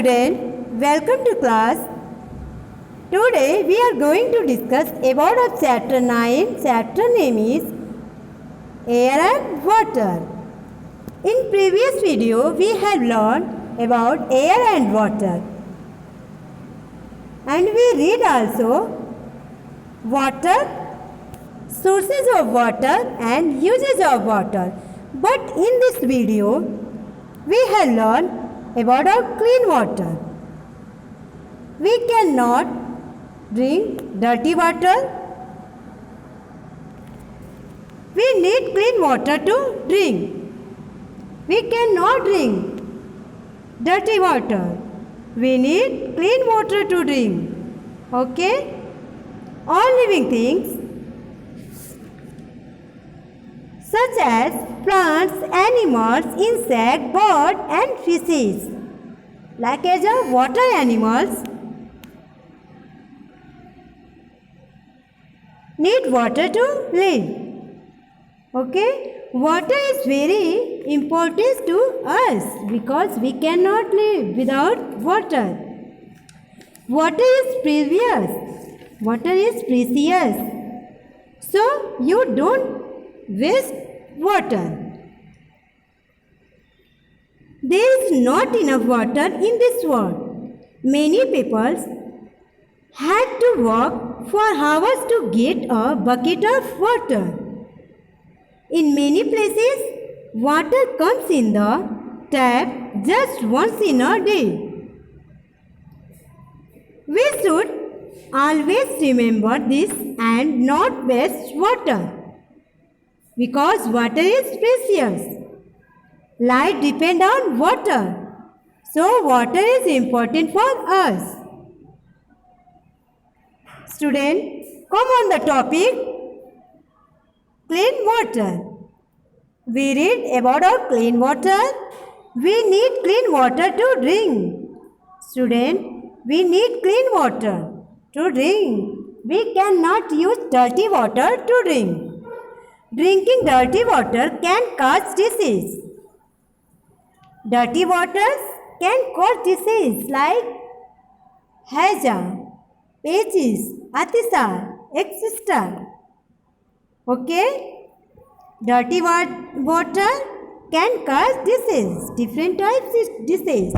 Student, welcome to class. Today we are going to discuss about our chapter 9. Chapter name is Air and Water. In previous video we have learned about air and water. And we read also water, sources of water and uses of water. But in this video we have learned about our clean water. We cannot drink dirty water. We need clean water to drink. We cannot drink dirty water. We need clean water to drink. Okay? All living things such as plants, animals, insects, birds and fishes, like as a water animals, need water to live. Okay? Water is very important to us because we cannot live without water. Water is precious. Water is precious. So you don't waste water. There is not enough water in this world. Many people had to walk for hours to get a bucket of water. In many places, water comes in the tap just once in a day. We should always remember this and not waste water. Because water is precious. Life depends on water. So water is important for us. Students, come on the topic clean water. We read about our clean water. We need clean water to drink. Students, we need clean water to drink. We cannot use dirty water to drink. Drinking dirty water can cause disease. Dirty waters can cause disease like Haja, Aegis, Atisar, etc. Okay? Dirty water can cause disease, different types of disease.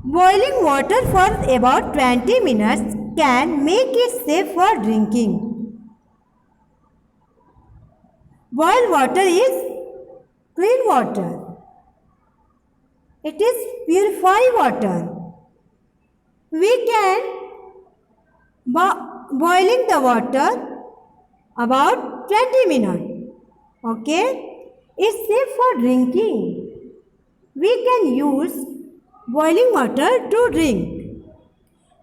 Boiling water for about 20 minutes can make it safe for drinking. Boiled water is clean water. It is purified water. We can boiling the water about 20 minutes. Okay? It's safe for drinking. We can use boiling water to drink.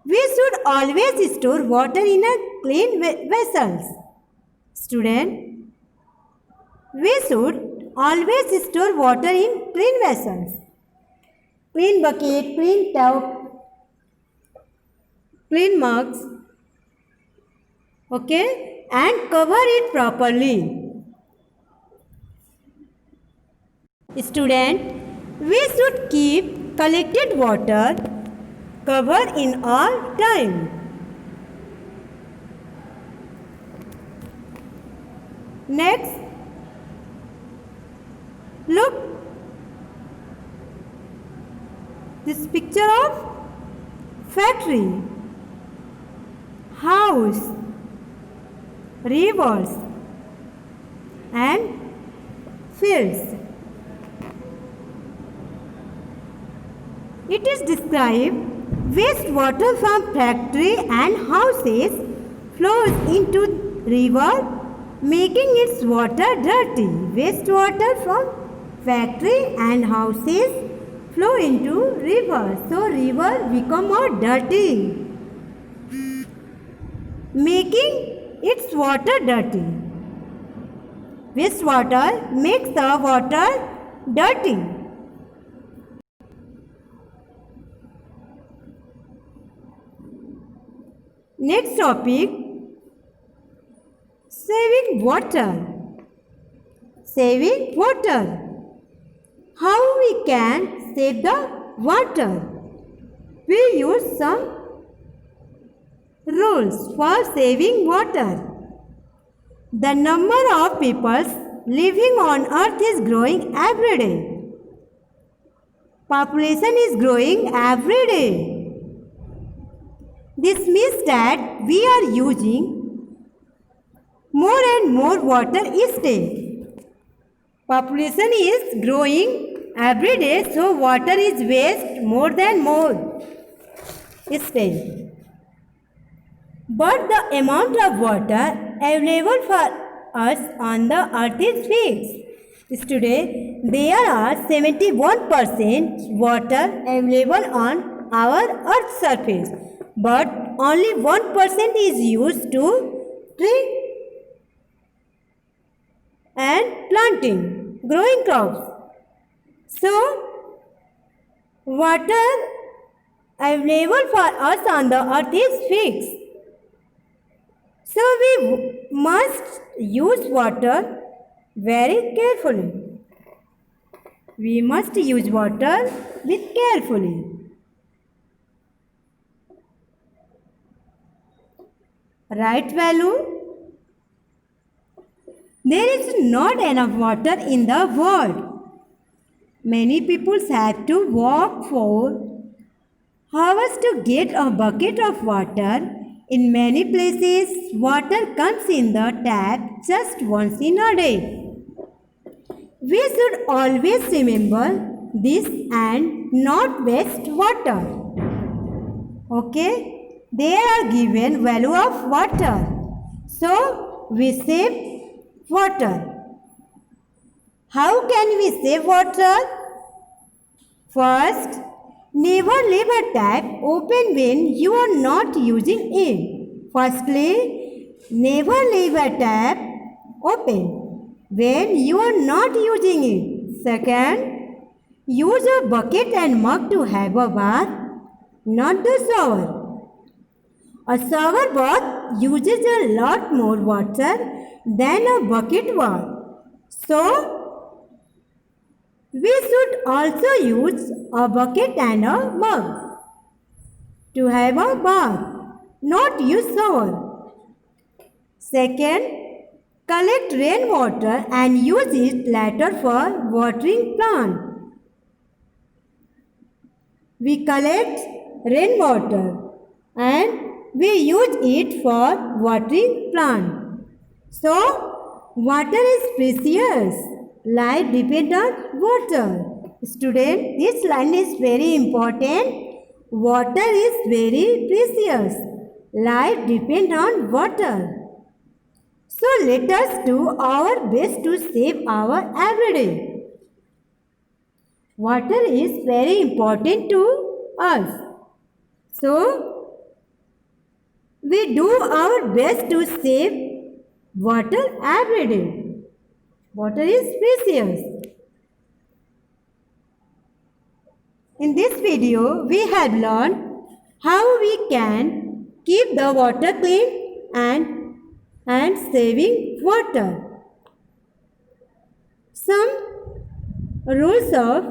We should always store water in a clean vessels. Student, we should always store water in clean vessels. Clean bucket, clean tub, clean mugs. Okay? And cover it properly. Student, we should keep collected water covered in all time. Next, look, this picture of factory, house, rivers and fields. It is described wastewater from factory and houses flows into river, making its water dirty. Wastewater from factory and houses flow into river. So river become more dirty, making its water dirty. Wastewater makes the water dirty. Next topic, saving water. Saving water. How we can save the water? we use some rules for saving water. The number of people living on earth is growing every day. Population is growing every day. This means that we are using more and more water each day. Population is growing every day, so water is waste more than more each day. But the amount of water available for us on the earth is fixed. Today, there are 71% water available on our earth's surface, but only 1% is used to drink and planting, growing crops. So, water available for us on the earth is fixed. So, we must use water very carefully. We must use water with carefully. Right value. There is not enough water in the world. Many people have to walk for hours to get a bucket of water. In many places, water comes in the tap just once in a day. We should always remember this and not waste water. Okay? They are given value of water. So, we save water. How can we save water? First, never leave a tap open when you are not using it. Firstly, never leave a tap open when you are not using it. Second, use a bucket and mug to have a bath, not the shower. A shower bath uses a lot more water than a bucket bath. So, we should also use a bucket and a mug to have a bath, not use shower. Second, collect rainwater and use it later for watering plant. We collect rainwater and we use it for watering plant. So, water is precious. Life depends on water. Student, this line is very important. Water is very precious. Life depends on water. So, let us do our best to save our everyday. Water is very important to us. So, we do our best to save water every day. Water is precious. In this video, we have learned how we can keep the water clean and saving water. Some rules of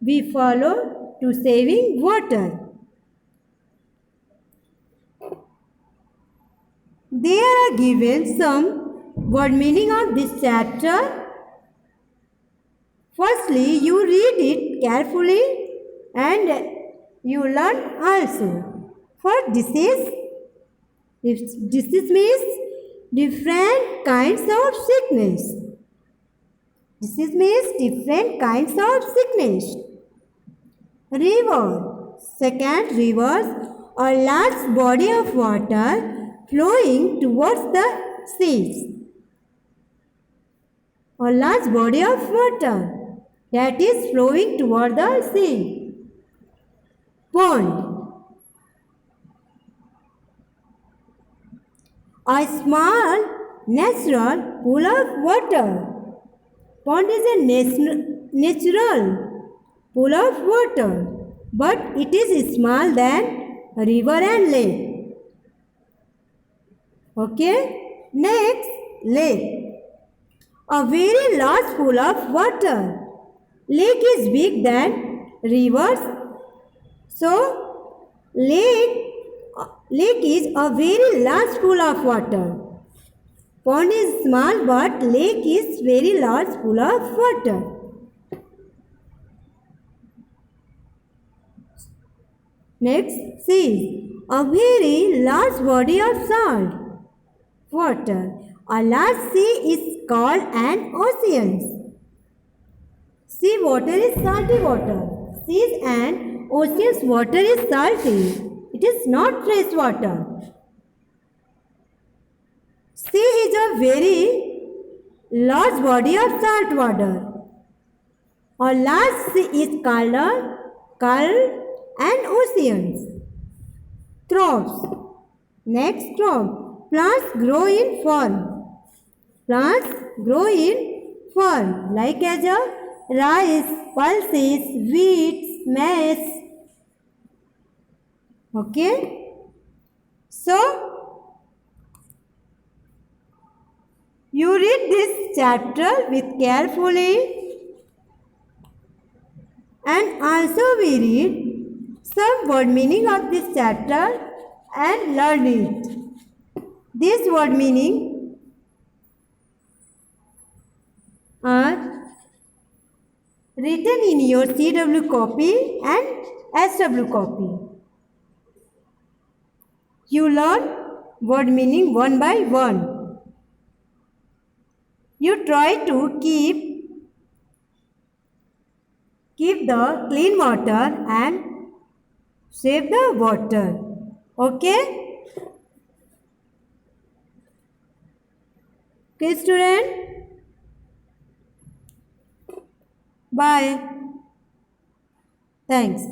we follow to saving water. There are given some word meaning of this chapter. Firstly, you read it carefully and you learn also. For disease means different kinds of sickness. Disease means different kinds of sickness. River. Second, rivers are large body of water flowing towards the seas. A large body of water that is flowing toward the sea. Pond. A small natural pool of water. Pond is a natural pool of water, but it is smaller than a river and lake. Okay? Next, lake. A very large pool of water. Lake is big than rivers. So, Lake, lake is a very large pool of water. Pond is small but lake is very large pool of water. Next, sea, a very large body of salt water. A large sea is called an ocean. Sea water is salty water. Seas and oceans water is salty. It is not fresh water. Sea is a very large body of salt water. A large sea is called an oceans. Crops. Next crop. Plants grow in fern. Plants grow in fern like as a rice, pulses, wheat, maize. Okay. So, you read this chapter with carefully and also we read some word meaning of this chapter and learn it. This word meaning are written in your CW copy and SW copy. You learn word meaning one by one. You try to keep the clean water and save the water. Okay? Okay, student? Bye. Thanks.